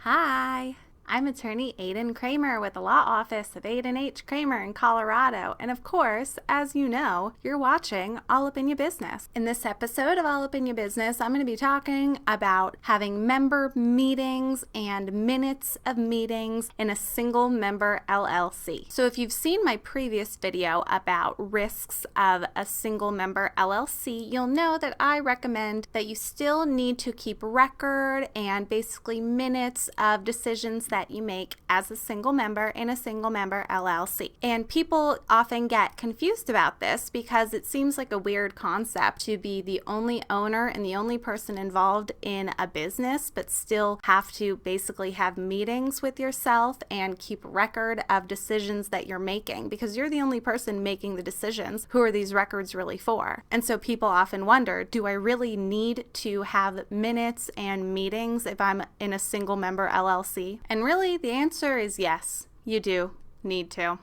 Hi, I'm attorney Aiden Kramer with the law office of Aiden H. Kramer in Colorado. And of course, as you know, you're watching All Up in Your Business. In this episode of All Up in Your Business, I'm going to be talking about having member meetings and minutes of meetings in a single member LLC. So if you've seen my previous video about risks of a single member LLC, you'll know that I recommend that you still need to keep record and basically minutes of decisions that you make as a single member in a single member LLC. And people often get confused about this because it seems like a weird concept to be the only owner and the only person involved in a business, but still have to basically have meetings with yourself and keep record of decisions that you're making because you're the only person making the decisions. Who are these records really for? And so people often wonder, do I really need to have minutes and meetings if I'm in a single member LLC? And really, the answer is yes, you do need to.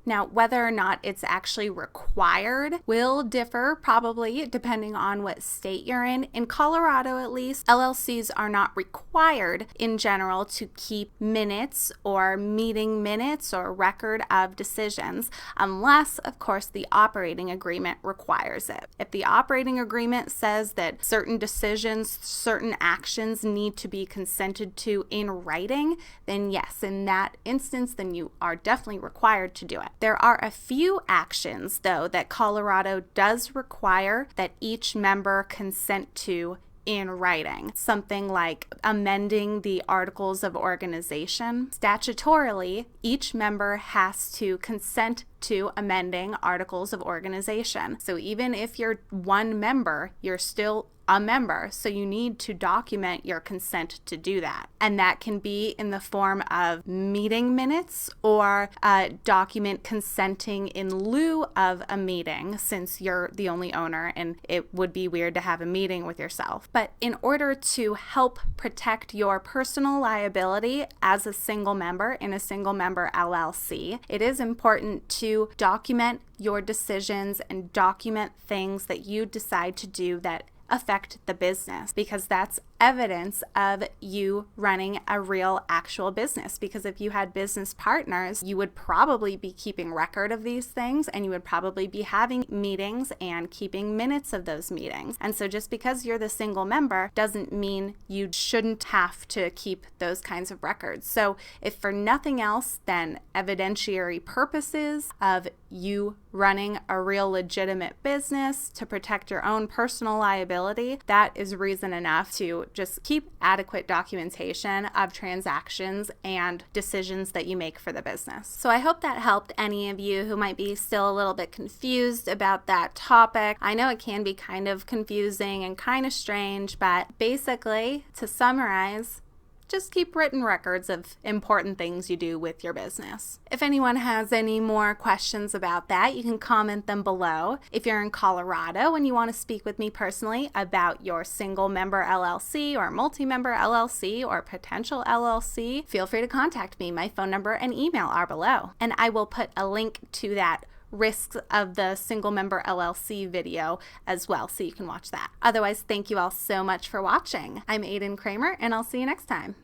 Now, whether or not it's actually required will differ probably depending on what state you're in. In Colorado, at least, LLCs are not required in general to keep minutes or meeting minutes or record of decisions unless, of course, the operating agreement requires it. If the operating agreement says that certain decisions, certain actions need to be consented to in writing, then yes, in that instance, then you are definitely required to do it. There are a few actions, though, that Colorado does require that each member consent to in writing. Something like amending the articles of organization. Statutorily, each member has to consent to amending articles of organization. So even if you're one member, you're still a member, so you need to document your consent to do that. And that can be in the form of meeting minutes or a document consenting in lieu of a meeting, since you're the only owner and it would be weird to have a meeting with yourself. But in order to help protect your personal liability as a single member in a single member LLC, it is important to document your decisions and document things that you decide to do that affect the business, because that's evidence of you running a real actual business. Because if you had business partners, you would probably be keeping record of these things and you would probably be having meetings and keeping minutes of those meetings. And so just because you're the single member doesn't mean you shouldn't have to keep those kinds of records. So if for nothing else than evidentiary purposes of you running a real legitimate business to protect your own personal liability, that is reason enough to just keep adequate documentation of transactions and decisions that you make for the business. So I hope that helped any of you who might be still a little bit confused about that topic. I know it can be kind of confusing and kind of strange, but basically, to summarize, just keep written records of important things you do with your business. If anyone has any more questions about that, you can comment them below. If you're in Colorado and you want to speak with me personally about your single member LLC or multi-member LLC or potential LLC, feel free to contact me. My phone number and email are below. And I will put a link to that risks of the single member LLC video as well, so you can watch that. Otherwise, thank you all so much for watching. I'm Aiden Kramer, and I'll see you next time.